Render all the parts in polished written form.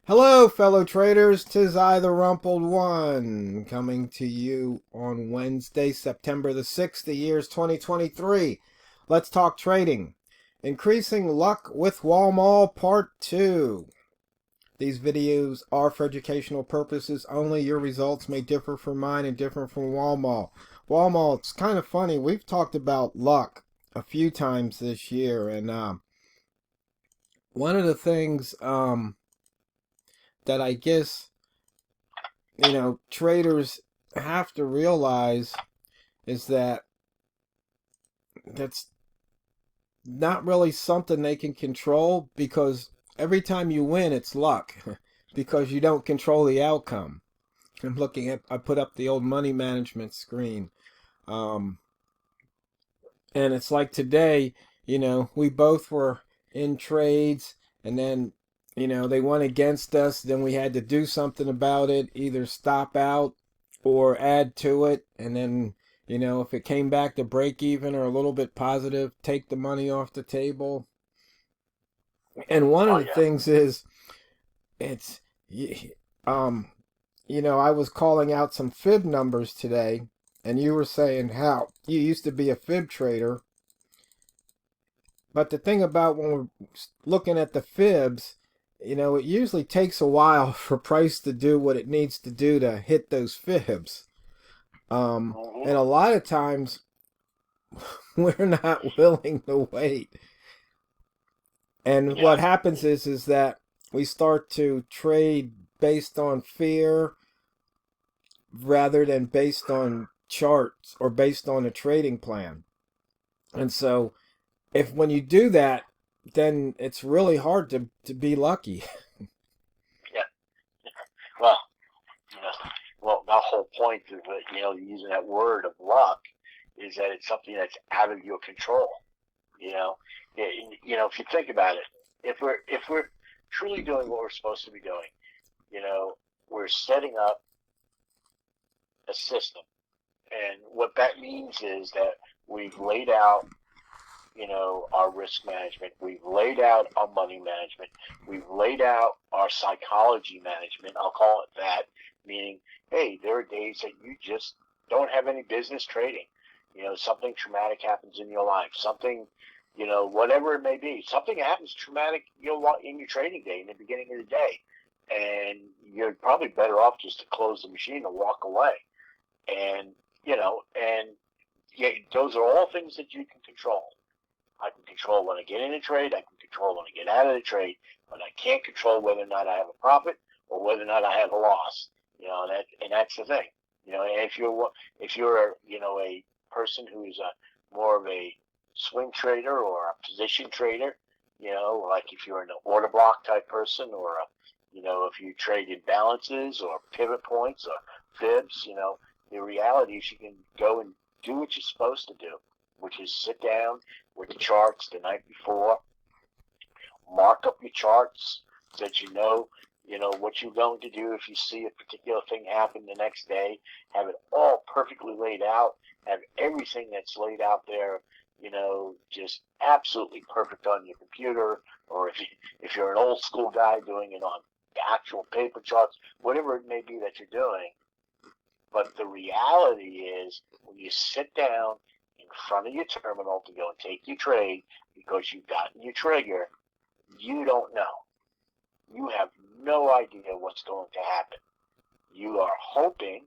Hello, fellow traders. 'Tis I, TheRumpledOne, coming to you on Wednesday, September the 6th, the year's 2023. Let's talk trading. Increasing Luck with Walmal, Part 2. These videos are for educational purposes only. Your results may differ from mine and different from Walmal. Walmal, it's kind of funny. We've talked about luck a few times this year, and one of the things that I guess traders have to realize is that that's not really something they can control, because every time you win it's luck because you don't control the outcome. I put up the old money management screen, um, and it's like today, we both were in trades, and then they went against us. Then we had to do something about it, either stop out or add to it. And then, if it came back to break even or a little bit positive, take the money off the table. And one of Oh the yeah, things is, it's, I was calling out some fib numbers today, and you were saying how you used to be a fib trader. But the thing about when we're looking at the fibs, it usually takes a while for price to do what it needs to do to hit those fibs. hmm And a lot of times we're not willing to wait. And yeah, what happens is that we start to trade based on fear rather than based on charts or based on a trading plan. And so if when you do that, then it's really hard to be lucky. yeah. Well, you know, well, the whole point of it, using that word of luck is that it's something that's out of your control. You know, if you think about it, if we're truly doing what we're supposed to be doing, you know, we're setting up a system, and what that means is that we've laid out our risk management. We've laid out our money management. We've laid out our psychology management. I'll call it that, meaning, hey, there are days that you just don't have any business trading. Something traumatic happens in your life. Something, whatever it may be. Something happens traumatic, in your trading day, in the beginning of the day. And you're probably better off just to close the machine and walk away. And, and yeah, those are all things that you can control. I can control when I get in a trade. I can control when I get out of the trade, but I can't control whether or not I have a profit or whether or not I have a loss. And that's the thing. And if you're a person who is more of a swing trader or a position trader, like if you're an order block type person, or if you trade in balances or pivot points or fibs, the reality is you can go and do what you're supposed to do, which is sit down with the charts the night before, mark up your charts so that you know what you're going to do if you see a particular thing happen the next day. Have it all perfectly laid out. Have everything that's laid out there, just absolutely perfect on your computer, or if you're an old school guy doing it on actual paper charts, whatever it may be that you're doing. But the reality is, when you sit down in front of your terminal to go and take your trade because you've gotten your trigger, you don't know. You have no idea what's going to happen. You are hoping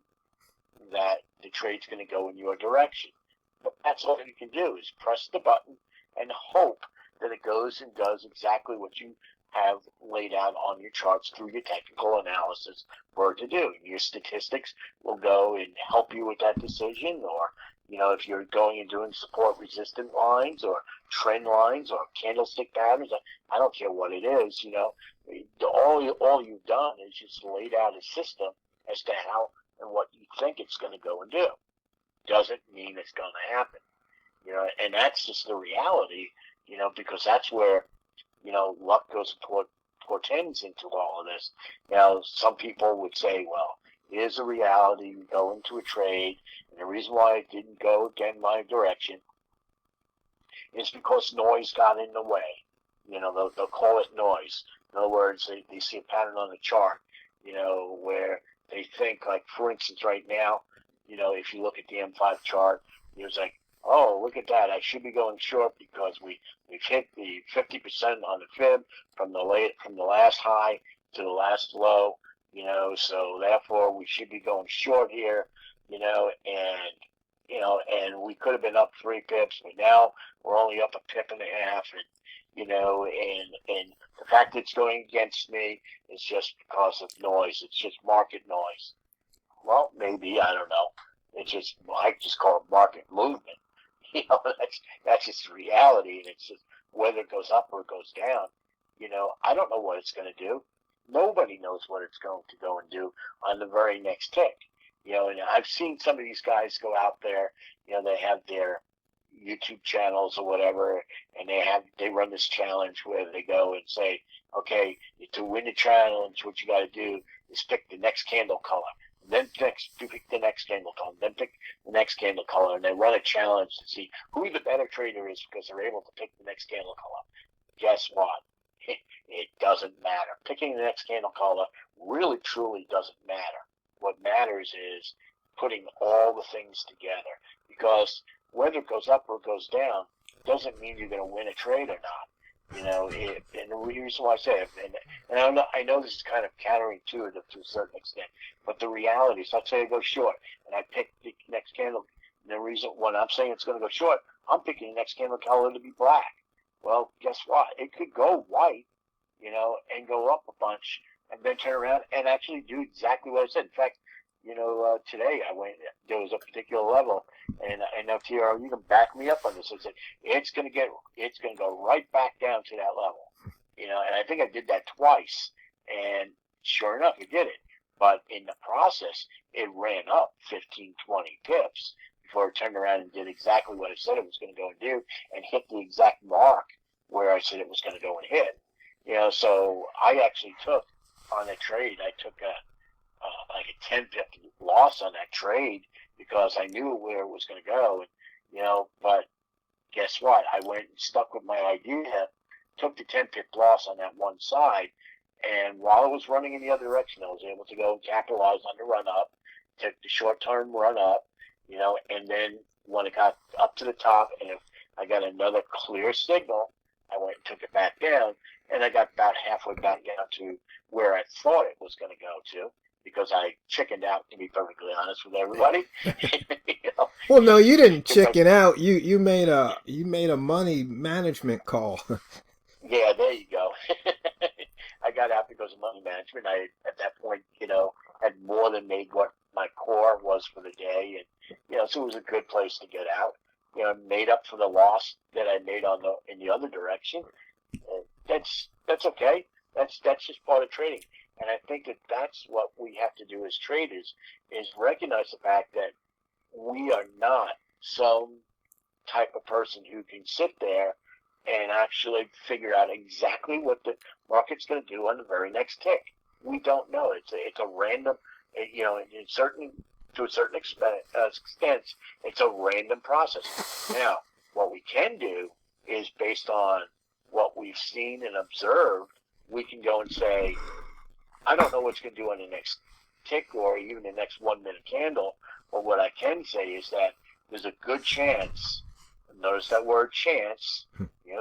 that the trade's going to go in your direction. But that's all you can do, is press the button and hope that it goes and does exactly what you have laid out on your charts through your technical analysis for it to do. Your statistics will go and help you with that decision, or if you're going and doing support resistant lines or trend lines or candlestick patterns, I don't care what it is. All you've done is just laid out a system as to how and what you think it's going to go and do. Doesn't mean it's going to happen. And that's just the reality. Because that's where luck goes and portends into all of this. Some people would say, well, here's the reality. You go into a trade, and the reason why it didn't go again my direction is because noise got in the way. They'll call it noise. In other words, they see a pattern on the chart, where they think, like, for instance, right now, if you look at the M5 chart, it's like, oh, look at that. I should be going short because we've hit the 50% on the fib from the last high to the last low, so therefore we should be going short here, and we could have been up 3 pips, but now we're only up a pip and a half, and the fact that it's going against me is just because of noise. It's just market noise. Well, maybe, I don't know. I just call it market movement. That's just reality, and it's just whether it goes up or it goes down. I don't know what it's going to do. Nobody knows what it's going to go and do on the very next tick. And I've seen some of these guys go out there. They have their YouTube channels or whatever, and they run this challenge where they go and say, okay, to win the challenge, what you got to do is pick the next candle color. Then pick the next candle color, then pick the next candle color, and they run a challenge to see who the better trader is because they're able to pick the next candle color. Guess what? It doesn't matter. Picking the next candle color really, truly doesn't matter. What matters is putting all the things together, because whether it goes up or it goes down doesn't mean you're going to win a trade or not. And the reason why I say it, and I know this is kind of counterintuitive to a certain extent, but the reality is, let's say I go short, and I pick the next candle. And the reason when I'm saying it's going to go short, I'm picking the next candle color to be black. Well, guess what? It could go white, and go up a bunch, and then turn around and actually do exactly what I said. In fact, today there was a particular level, and I know TR, you can back me up on this. I said it's going to go right back down to that level, and I think I did that twice, and sure enough, it did it. But in the process, it ran up 15, 20 pips before it turned around and did exactly what I said it was going to go and do, and hit the exact mark where I said it was going to go and hit. So I actually took on a trade. I took like a 10 pip loss on that trade because I knew where it was going to go. And, but guess what? I went and stuck with my idea, took the 10 pip loss on that one side, and while it was running in the other direction, I was able to go and capitalize on the run up, took the short term run up, and then when it got up to the top, and if I got another clear signal, I went and took it back down, and I got about halfway back down to where I thought it was going to go to, because I chickened out, to be perfectly honest with everybody. Well, no, you didn't chicken out. You made a money management call. Yeah, there you go. I got out because of money management. I, at that point, had more than made what my core was for the day, and so it was a good place to get out. Made up for the loss that I made in the other direction. That's okay. That's just part of trading. And I think that's what we have to do as traders, is recognize the fact that we are not some type of person who can sit there and actually figure out exactly what the market's going to do on the very next tick. We don't know. It's a random, to a certain extent, it's a random process. Now, what we can do is, based on what we've seen and observed, we can go and say, I don't know what it's going to do on the next tick or even the next 1 minute candle, but what I can say is that there's a good chance, notice that word chance,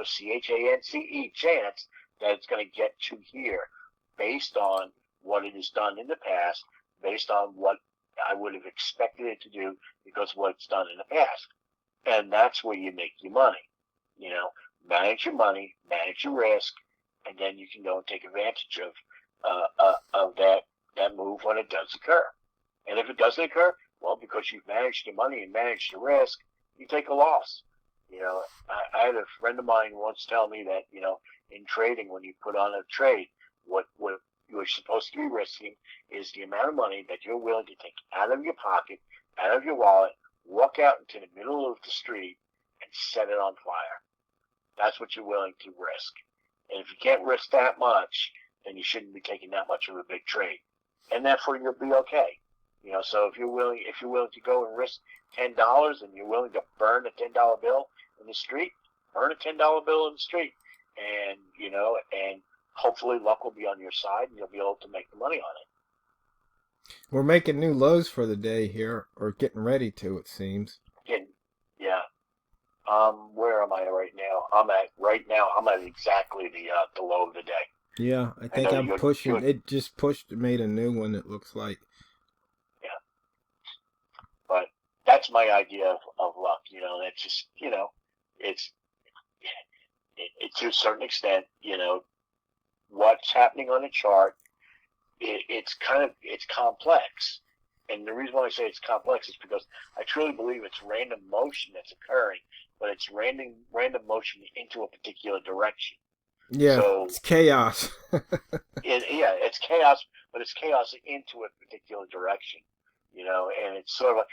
C-H-A-N-C-E, chance, that it's going to get to here based on what it has done in the past, based on what I would have expected it to do because of what it's done in the past. And that's where you make your money. Manage your money, manage your risk, and then you can go and take advantage of that move when it does occur. And if it doesn't occur, well, because you've managed your money and managed your risk, you take a loss. I had a friend of mine once tell me that, in trading, when you put on a trade, what you're supposed to be risking is the amount of money that you're willing to take out of your pocket, out of your wallet, walk out into the middle of the street, and set it on fire. That's what you're willing to risk. And if you can't risk that much, then you shouldn't be taking that much of a big trade. And therefore, you'll be okay. So if you're willing to go and risk $10 and you're willing to burn a $10 bill in the street, burn a $10 bill in the street. And, and hopefully luck will be on your side and you'll be able to make the money on it. We're making new lows for the day here, or getting ready to, it seems. Yeah. Where am I right now? I'm at exactly the low of the day. Yeah, I think I'm pushing. It just pushed, made a new one, it looks like. Yeah. But that's my idea of luck. That's just, it's to a certain extent, what's happening on the chart. It's complex. And the reason why I say it's complex is because I truly believe it's random motion that's occurring, but it's random motion into a particular direction. Yeah, so, it's chaos. It's chaos, but it's chaos into a particular direction, and it's sort of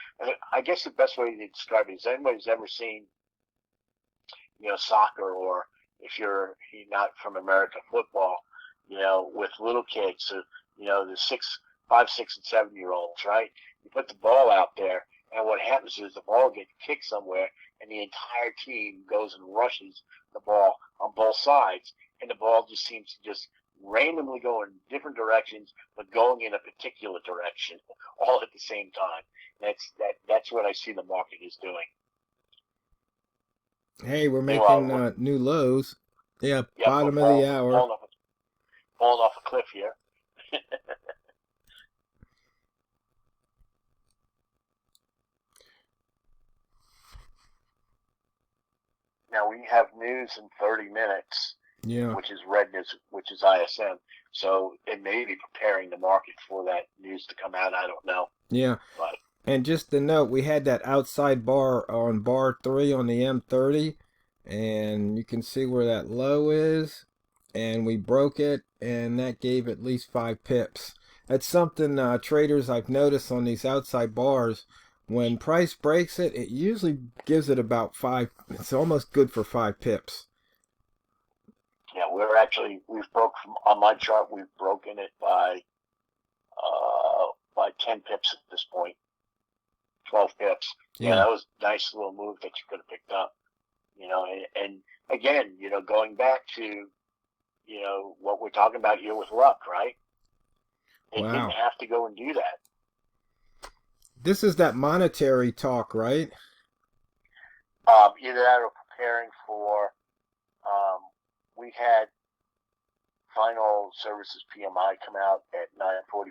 I guess the best way to describe it is anybody's ever seen, soccer, or if you're not from America, football, with little kids, the 5, 6, and 7-year-olds, right? You put the ball out there, and what happens is the ball gets kicked somewhere, and the entire team goes and rushes the ball on both sides, and the ball just seems to just randomly go in different directions, but going in a particular direction all at the same time. That's what I see the market is doing. Hey, we're making new lows. Yeah, bottom of the hour. Falling off a cliff here. Now we have news in 30 minutes. Yeah. Which is redness, which is ISM. So it may be preparing the market for that news to come out. I don't know. Yeah. But, and just to note, we had that outside bar on bar 3 on the M30, and you can see where that low is, and we broke it, and that gave at least 5 pips. That's something traders I've noticed on these outside bars. When price breaks it, it usually gives it about 5. It's almost good for 5 pips. Yeah, on my chart, we've broken it by 10 pips at this point, 12 pips. Yeah, that was a nice little move that you could have picked up, and again, going back to, what we're talking about here with luck, right? It didn't have to go and do that. This is that monetary talk, right? Either that or preparing for, we had final services PMI come out at 9:45.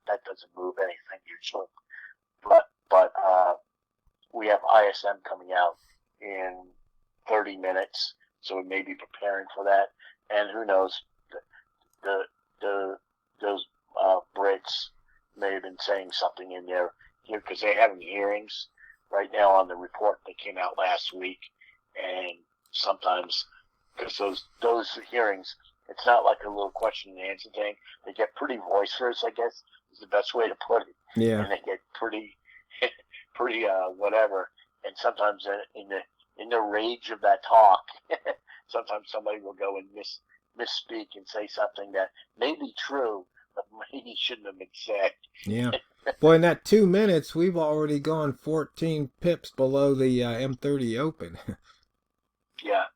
That doesn't move anything usually, but we have ISM coming out in 30 minutes, so we may be preparing for that. And who knows, those Brits may have been saying something in there here because they're having hearings right now on the report that came out last week, and sometimes. Because those hearings, it's not like a little question and answer thing. They get pretty boisterous, I guess, is the best way to put it. Yeah. And they get pretty whatever. And sometimes in the rage of that talk, sometimes somebody will go and misspeak and say something that may be true, but maybe shouldn't have been said. Yeah. Boy, in that 2 minutes, we've already gone 14 pips below the M30 open. Yeah.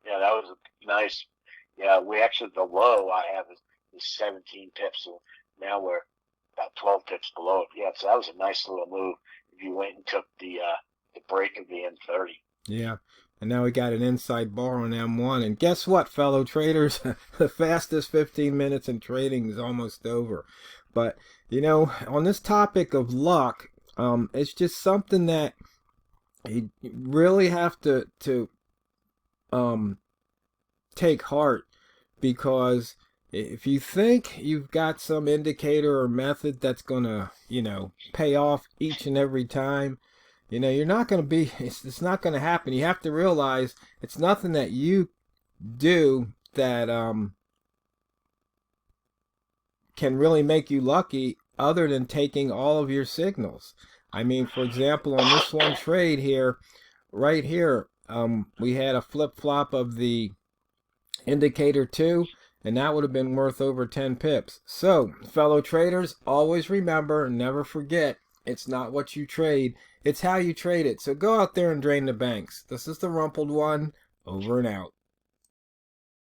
Yeah, that was a nice. Yeah, the low I have is 17 pips. So now we're about 12 pips below it. Yeah, so that was a nice little move if you went and took the break of the M30. Yeah, and now we got an inside bar on M1. And guess what, fellow traders? The fastest 15 minutes in trading is almost over. But, on this topic of luck, it's just something that you really have to take heart, because if you think you've got some indicator or method that's gonna pay off each and every time, you're not gonna be, it's not gonna happen. You have to realize it's nothing that you do that can really make you lucky other than taking all of your signals. I mean, for example, on this one trade here, right here, we had a flip-flop of the indicator 2, and that would have been worth over 10 pips. So, fellow traders, always remember and never forget, it's not what you trade, it's how you trade it. So go out there and drain the banks. This is the Rumpled One, over and out.